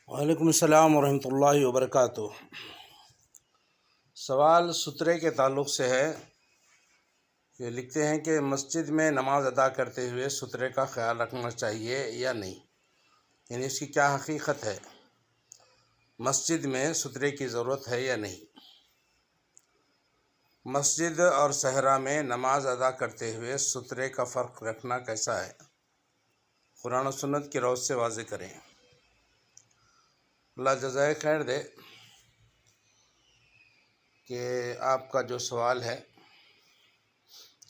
وعلیکم السلام ورحمۃ اللہ وبرکاتہ۔ سوال سترے کے تعلق سے ہے۔ یہ لکھتے ہیں کہ مسجد میں نماز ادا کرتے ہوئے سترے کا خیال رکھنا چاہیے یا نہیں، یعنی اس کی کیا حقیقت ہے، مسجد میں سترے کی ضرورت ہے یا نہیں۔ مسجد اور صحرا میں نماز ادا کرتے ہوئے سترے کا فرق رکھنا کیسا ہے، قرآن و سنت کی روش سے واضح کریں۔ اللہ جزائے خیر دے کہ آپ کا جو سوال ہے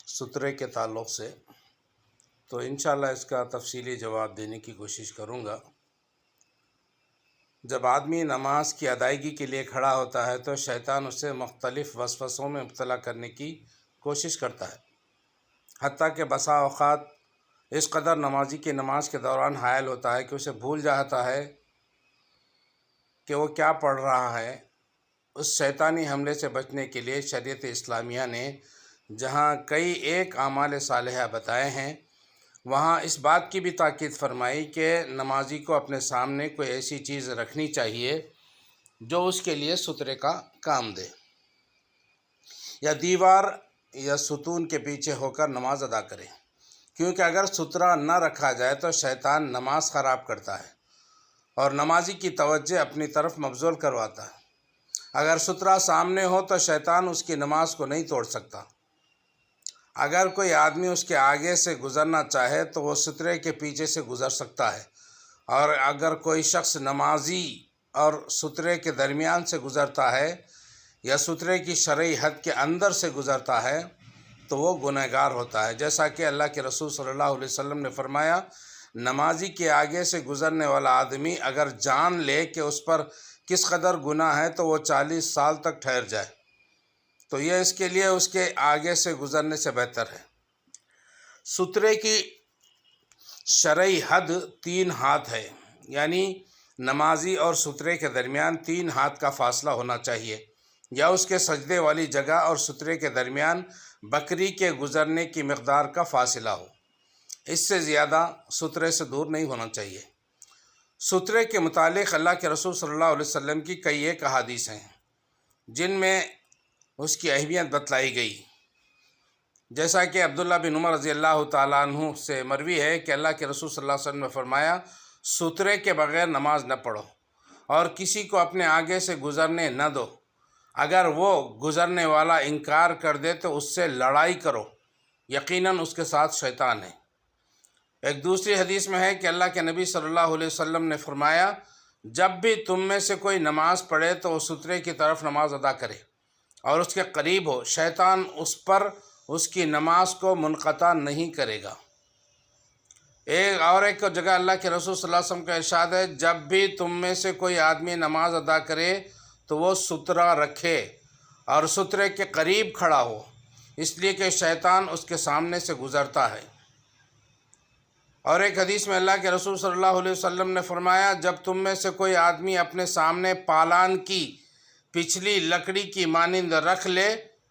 سترے کے تعلق سے، تو انشاءاللہ اس کا تفصیلی جواب دینے کی کوشش کروں گا۔ جب آدمی نماز کی ادائیگی کے لیے کھڑا ہوتا ہے تو شیطان اسے مختلف وسوسوں میں مبتلا کرنے کی کوشش کرتا ہے، حتیٰ کہ بسا اوقات اس قدر نمازی کی نماز کے دوران حائل ہوتا ہے کہ اسے بھول جاتا ہے کہ وہ کیا پڑھ رہا ہے۔ اس شیطانی حملے سے بچنے کے لیے شریعت اسلامیہ نے جہاں کئی ایک اعمال صالحہ بتائے ہیں، وہاں اس بات کی بھی تاکید فرمائی کہ نمازی کو اپنے سامنے کوئی ایسی چیز رکھنی چاہیے جو اس کے لیے سترے کا کام دے، یا دیوار یا ستون کے پیچھے ہو کر نماز ادا کرے، کیونکہ اگر سترہ نہ رکھا جائے تو شیطان نماز خراب کرتا ہے اور نمازی کی توجہ اپنی طرف مبذول کرواتا ہے۔ اگر سترہ سامنے ہو تو شیطان اس کی نماز کو نہیں توڑ سکتا۔ اگر کوئی آدمی اس کے آگے سے گزرنا چاہے تو وہ سترے کے پیچھے سے گزر سکتا ہے، اور اگر کوئی شخص نمازی اور سترے کے درمیان سے گزرتا ہے یا سترے کی شرعی حد کے اندر سے گزرتا ہے تو وہ گنہگار ہوتا ہے، جیسا کہ اللہ کے رسول صلی اللہ علیہ وسلم نے فرمایا، نمازی کے آگے سے گزرنے والا آدمی اگر جان لے کہ اس پر کس قدر گناہ ہے تو وہ 40 سال تک ٹھہر جائے، تو یہ اس کے لیے اس کے آگے سے گزرنے سے بہتر ہے۔ سترے کی شرعی حد 3 ہاتھ ہے، یعنی نمازی اور سترے کے درمیان 3 ہاتھ کا فاصلہ ہونا چاہیے، یا اس کے سجدے والی جگہ اور سترے کے درمیان بکری کے گزرنے کی مقدار کا فاصلہ ہو، اس سے زیادہ سترے سے دور نہیں ہونا چاہیے۔ سترے کے متعلق اللہ کے رسول صلی اللہ علیہ وسلم کی کئی ایک احادیث ہیں جن میں اس کی اہمیت بتلائی گئی، جیسا کہ عبداللہ بن عمر رضی اللہ تعالیٰ عنہ سے مروی ہے کہ اللہ کے رسول صلی اللہ علیہ وسلم نے فرمایا، سترے کے بغیر نماز نہ پڑھو اور کسی کو اپنے آگے سے گزرنے نہ دو، اگر وہ گزرنے والا انکار کر دے تو اس سے لڑائی کرو، یقیناً اس کے ساتھ شیطان ہے۔ ایک دوسری حدیث میں ہے کہ اللہ کے نبی صلی اللہ علیہ وسلم نے فرمایا، جب بھی تم میں سے کوئی نماز پڑھے تو وہ سترے کی طرف نماز ادا کرے اور اس کے قریب ہو، شیطان اس پر اس کی نماز کو منقطع نہیں کرے گا۔ ایک جگہ اللہ کے رسول صلی اللہ علیہ وسلم کا ارشاد ہے، جب بھی تم میں سے کوئی آدمی نماز ادا کرے تو وہ سترہ رکھے اور سترے کے قریب کھڑا ہو، اس لیے کہ شیطان اس کے سامنے سے گزرتا ہے۔ اور ایک حدیث میں اللہ کے رسول صلی اللہ علیہ وسلم نے فرمایا، جب تم میں سے کوئی آدمی اپنے سامنے پالان کی پچھلی لکڑی کی مانند رکھ لے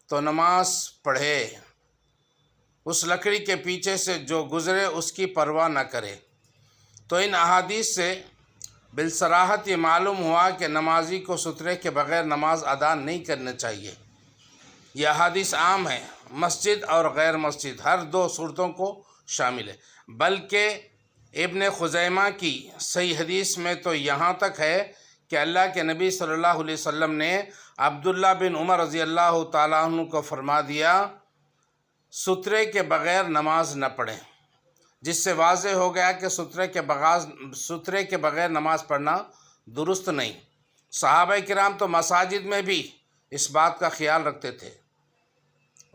تو نماز پڑھے، اس لکڑی کے پیچھے سے جو گزرے اس کی پرواہ نہ کرے۔ تو ان احادیث سے بالصراحت یہ معلوم ہوا کہ نمازی کو سترے کے بغیر نماز ادا نہیں کرنا چاہیے۔ یہ احادیث عام ہیں، مسجد اور غیر مسجد ہر 2 صورتوں کو شامل ہے، بلکہ ابن خزیمہ کی صحیح حدیث میں تو یہاں تک ہے کہ اللہ کے نبی صلی اللہ علیہ وسلم نے عبداللہ بن عمر رضی اللہ تعالیٰ عنہ کو فرما دیا، سترے کے بغیر نماز نہ پڑھیں، جس سے واضح ہو گیا کہ سترے کے بغیر نماز پڑھنا درست نہیں۔ صحابہ کرام تو مساجد میں بھی اس بات کا خیال رکھتے تھے۔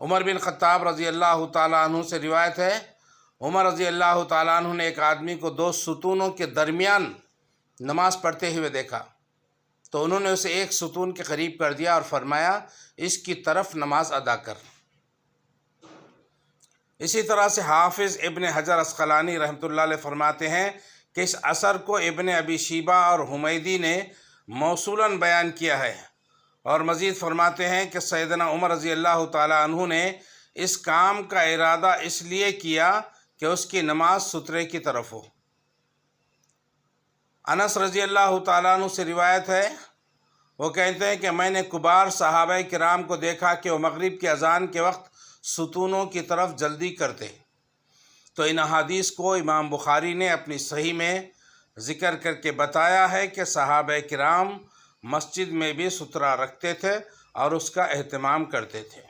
عمر بن خطاب رضی اللہ تعالیٰ عنہ سے روایت ہے، عمر رضی اللہ تعالیٰ عنہ نے ایک آدمی کو 2 ستونوں کے درمیان نماز پڑھتے ہوئے دیکھا، تو انہوں نے اسے ایک ستون کے قریب کر دیا اور فرمایا، اس کی طرف نماز ادا کر۔ اسی طرح سے حافظ ابن حجر عسقلانی رحمۃ اللہ علیہ فرماتے ہیں کہ اس اثر کو ابن ابی شیبہ اور حمیدی نے موصولاً بیان کیا ہے، اور مزید فرماتے ہیں کہ سیدنا عمر رضی اللہ تعالیٰ عنہ نے اس کام کا ارادہ اس لیے کیا کہ اس کی نماز سترے کی طرف ہو۔ انس رضی اللہ تعالیٰ عنہ سے روایت ہے، وہ کہتے ہیں کہ میں نے کبار صحابہ کرام کو دیکھا کہ وہ مغرب کی اذان کے وقت ستونوں کی طرف جلدی کرتے، تو ان احادیث کو امام بخاری نے اپنی صحیح میں ذکر کر کے بتایا ہے کہ صحابہ کرام مسجد میں بھی سترہ رکھتے تھے اور اس کا اہتمام کرتے تھے۔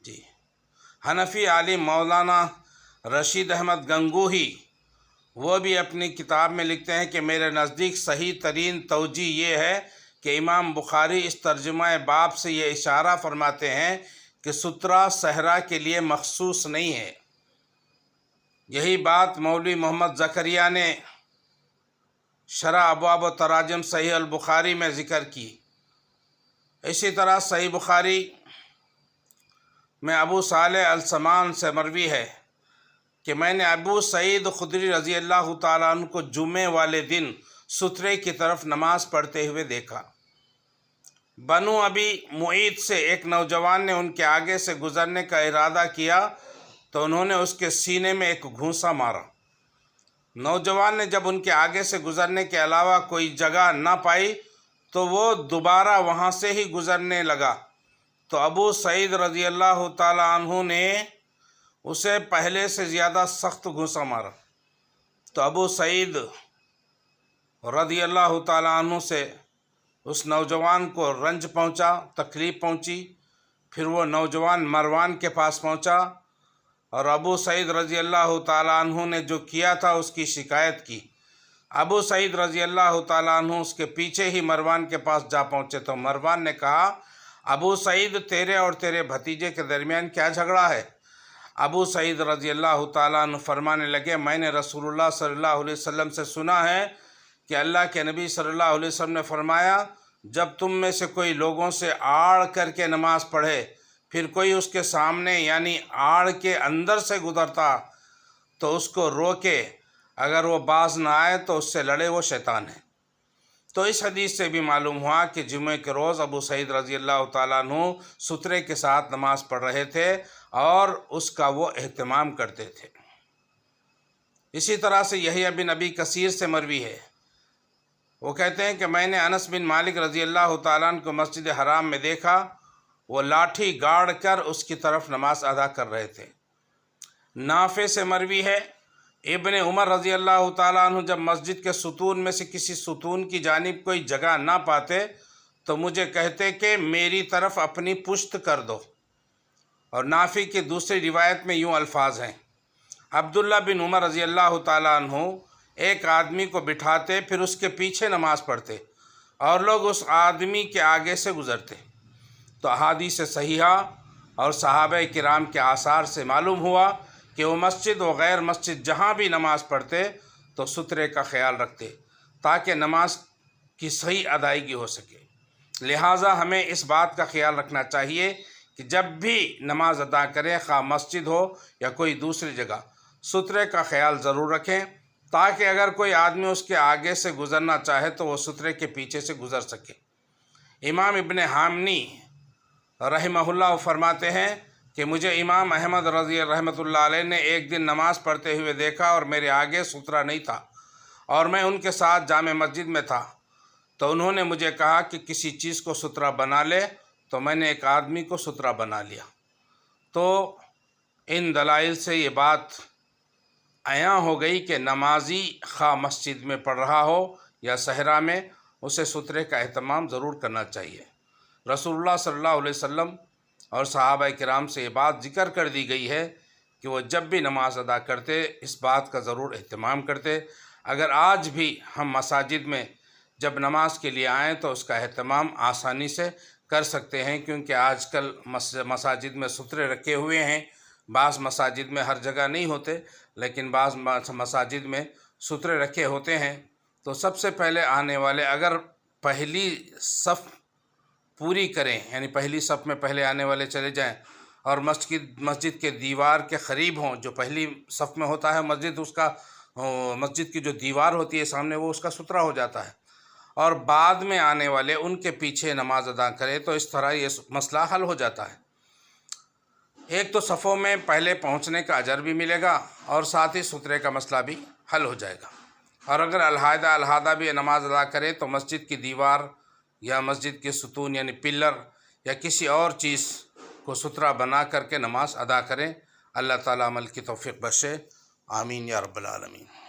جی، حنفی عالم مولانا رشید احمد گنگوہی وہ بھی اپنی کتاب میں لکھتے ہیں کہ میرے نزدیک صحیح ترین توجہ یہ ہے کہ امام بخاری اس ترجمہ باب سے یہ اشارہ فرماتے ہیں کہ سترہ صحرا کے لیے مخصوص نہیں ہے۔ یہی بات مولوی محمد زکریا نے شرح ابواب و تراجم صحیح البخاری میں ذکر کی۔ اسی طرح صحیح بخاری میں ابو صالح السمان سے مروی ہے کہ میں نے ابو سعید خدری رضی اللہ تعالیٰ عنہ کو جمعے والے دن سترے کی طرف نماز پڑھتے ہوئے دیکھا۔ بنو ابی معیط سے ایک نوجوان نے ان کے آگے سے گزرنے کا ارادہ کیا تو انہوں نے اس کے سینے میں ایک گھونسا مارا۔ نوجوان نے جب ان کے آگے سے گزرنے کے علاوہ کوئی جگہ نہ پائی تو وہ دوبارہ وہاں سے ہی گزرنے لگا، تو ابو سعید رضی اللہ تعالیٰ عنہ نے اسے پہلے سے زیادہ سخت گھونسا مارا، تو ابو سعید رضی اللہ تعالیٰ عنہ سے اس نوجوان کو رنج پہنچا، تکلیف پہنچی۔ پھر وہ نوجوان مروان کے پاس پہنچا اور ابو سعید رضی اللہ تعالیٰ عنہ نے جو کیا تھا اس کی شکایت کی۔ ابو سعید رضی اللہ تعالیٰ عنہ اس کے پیچھے ہی مروان کے پاس جا پہنچے تو مروان نے کہا، ابو سعید تیرے اور تیرے بھتیجے کے درمیان کیا جھگڑا ہے؟ ابو سعید رضی اللہ تعالیٰ عنہ فرمانے لگے، میں نے رسول اللہ صلی اللہ علیہ وسلم سے سنا ہے کہ اللہ کے نبی صلی اللہ علیہ وسلم نے فرمایا، جب تم میں سے کوئی لوگوں سے آڑ کر کے نماز پڑھے، پھر کوئی اس کے سامنے یعنی آڑ کے اندر سے گزرتا تو اس کو روکے، اگر وہ باز نہ آئے تو اس سے لڑے، وہ شیطان ہے۔ تو اس حدیث سے بھی معلوم ہوا کہ جمعے کے روز ابو سعید رضی اللہ تعالیٰ عنہ سترے کے ساتھ نماز پڑھ رہے تھے اور اس کا وہ اہتمام کرتے تھے۔ اسی طرح سے یحییٰ بن ابی کثیر سے مروی ہے، وہ کہتے ہیں کہ میں نے انس بن مالک رضی اللہ تعالیٰ عنہ کو مسجد حرام میں دیکھا، وہ لاٹھی گاڑ کر اس کی طرف نماز ادا کر رہے تھے۔ نافع سے مروی ہے، ابن عمر رضی اللہ تعالیٰ عنہ جب مسجد کے ستون میں سے کسی ستون کی جانب کوئی جگہ نہ پاتے تو مجھے کہتے کہ میری طرف اپنی پشت کر دو۔ اور نافع کی دوسری روایت میں یوں الفاظ ہیں، عبداللہ بن عمر رضی اللہ تعالیٰ عنہ ایک آدمی کو بٹھاتے، پھر اس کے پیچھے نماز پڑھتے اور لوگ اس آدمی کے آگے سے گزرتے۔ تو احادیث صحیحہ اور صحابہ کرام کے آثار سے معلوم ہوا کہ وہ مسجد و غیر مسجد جہاں بھی نماز پڑھتے تو سترے کا خیال رکھتے تاکہ نماز کی صحیح ادائیگی ہو سکے۔ لہٰذا ہمیں اس بات کا خیال رکھنا چاہیے کہ جب بھی نماز ادا کریں، خواہ مسجد ہو یا کوئی دوسری جگہ، سترے کا خیال ضرور رکھیں تاکہ اگر کوئی آدمی اس کے آگے سے گزرنا چاہے تو وہ سترے کے پیچھے سے گزر سکے۔ امام ابن حامنی رحمہ اللہ فرماتے ہیں کہ مجھے امام احمد رضی رحمۃ اللہ علیہ نے ایک دن نماز پڑھتے ہوئے دیکھا اور میرے آگے سترہ نہیں تھا اور میں ان کے ساتھ جامع مسجد میں تھا، تو انہوں نے مجھے کہا کہ کسی چیز کو سترہ بنا لے، تو میں نے ایک آدمی کو سترہ بنا لیا۔ تو ان دلائل سے یہ بات عیاں ہو گئی کہ نمازی خواہ مسجد میں پڑھ رہا ہو یا صحرا میں، اسے سترے کا اہتمام ضرور کرنا چاہیے۔ رسول اللہ صلی اللہ علیہ وسلم اور صحابہ کرام سے یہ بات ذکر کر دی گئی ہے کہ وہ جب بھی نماز ادا کرتے اس بات کا ضرور اہتمام کرتے۔ اگر آج بھی ہم مساجد میں جب نماز کے لیے آئیں تو اس کا اہتمام آسانی سے کر سکتے ہیں، کیونکہ آج کل مساجد میں سترے رکھے ہوئے ہیں۔ بعض مساجد میں ہر جگہ نہیں ہوتے، لیکن بعض مساجد میں سترے رکھے ہوتے ہیں۔ تو سب سے پہلے آنے والے اگر پہلی صف پوری کریں، یعنی پہلی صف میں پہلے آنے والے چلے جائیں اور مسجد کے دیوار کے قریب ہوں، جو پہلی صف میں ہوتا ہے مسجد کی جو دیوار ہوتی ہے سامنے، وہ اس کا سترہ ہو جاتا ہے، اور بعد میں آنے والے ان کے پیچھے نماز ادا کریں، تو اس طرح یہ مسئلہ حل ہو جاتا ہے۔ ایک تو صفوں میں پہلے پہنچنے کا اجر بھی ملے گا اور ساتھ ہی سترے کا مسئلہ بھی حل ہو جائے گا۔ اور اگر علیحدہ بھی نماز ادا کریں تو مسجد کی دیوار یا مسجد کے ستون یعنی پلر یا کسی اور چیز کو ستھرا بنا کر کے نماز ادا کریں۔ اللہ تعالیٰ عمل کی توفیق بخشے، آمین یا رب العالمین۔